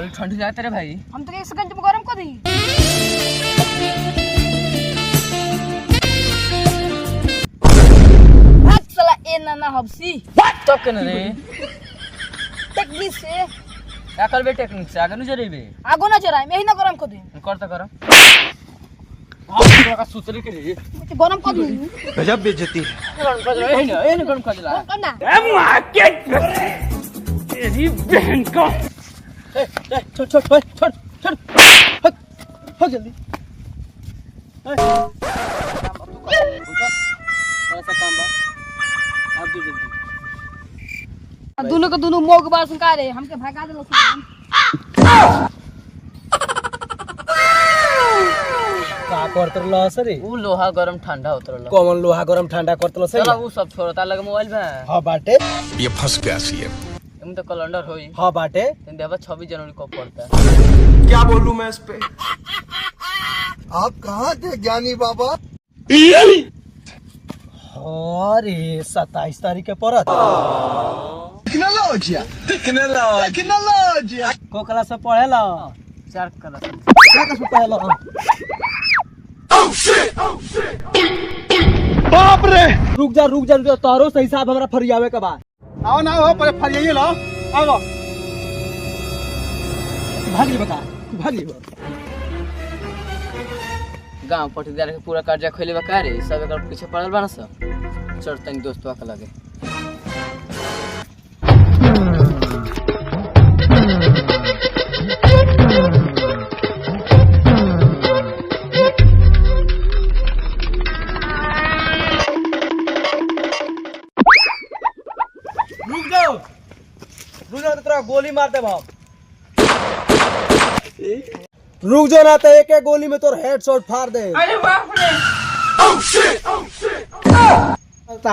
ठंडी जाते रे भाई। हम तो 1 सेकंड में गरम कर दी। भाग साला ए नाना हबसी। तो कने रे टेक्निक से क्या करबे टेक्निक से आगे न जरेबे। आगो ना चराए मैं ही ना गरम कर दी। कर तो कर का सुतरी के रे गरम कर दी। गजब बेइज्जती है। गरम कर ए न गरम कर दिला करना ए मां के तेरी बहन का ए छोड़ छोड़ छोड़ छोड़ छोड़ हो जल्दी ऐसा काम बा आप जो जल्दी दोनों को दोनों मोग बार सुनका रे हमके भगा देलो। का करतरल सरे ऊ लोहा गरम ठंडा उतरल कौन लोहा गरम ठंडा करतल सरे चला ऊ सब छोड़ता लगे मोबाइल में। हां बाटे ये फंस गया सीएम। हम तो कैलेंडर होई हां बाटे इन देवा 26 जनवरी को पड़ता है। क्या बोलूं मैं इस पे। आप कहाँ थे ज्ञानी बाबा? अरे 27 तारीख के परत टेक्नोलॉजी को क्लास में पढ़ेला 4 कलर क्या क्लास में पढ़ेला बाप रे। रुक जा तारो सही हिसाब हमरा फरियावे के बाद आओ ना हो पर फरियाइए लो आओ भागी बता भागी गांव पटीदार के पूरा कर्जा खोले बा का रे सब एकर पीछे पड़ल बा ना सब। चल तनी दोस्तवा के लगे रुक जाओ तो तेरा गोली मार दे बाप। रुक जाओ ना तो एक गोली में तोर हेडशॉट फाड़ दे। अरे बाप रे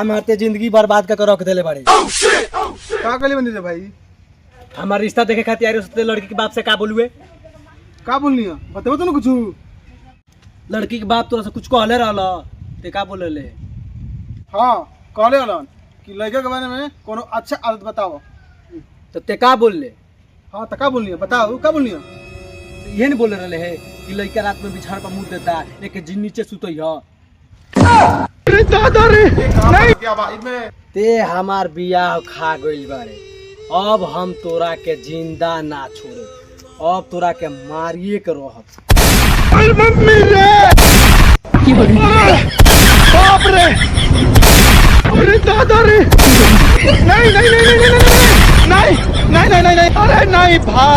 मारते जिंदगी बर्बाद कर रख देले बाड़े। का कली बनी रे भाई? हमार रिश्ता देखे खातिर आरे सोते लड़की के बाप से का बोलुए का बोलनी है बताओ तो ना कुछ। लड़की के बाप तोरा से कुछ कहले रहला ते का बोलेले। हाँ कहले हलन कि लड़के के बारे में कोनो अच्छा आदत बताओ। तो ते का बोलले। हाँ तो का बोलनी है बताओ का बोलनी है? ये नहीं बोले रहे है कि लड़का रात में बिछाड़ पर मुंह देता एक जिन नीचे सुतई ह। अरे दादा रे नहीं क्या बात में ते हमार बियाह खा गइल बारे। अब हम तोरा के जिंदा ना छोड़े अब तोरा के मारिए के रहब। अरे मम्मी रे बाप रे अरे दादा रे नहीं नहीं नहीं नहीं नहीं नहीं नहीं नहीं नहीं नहीं नहीं अरे नहीं भाई।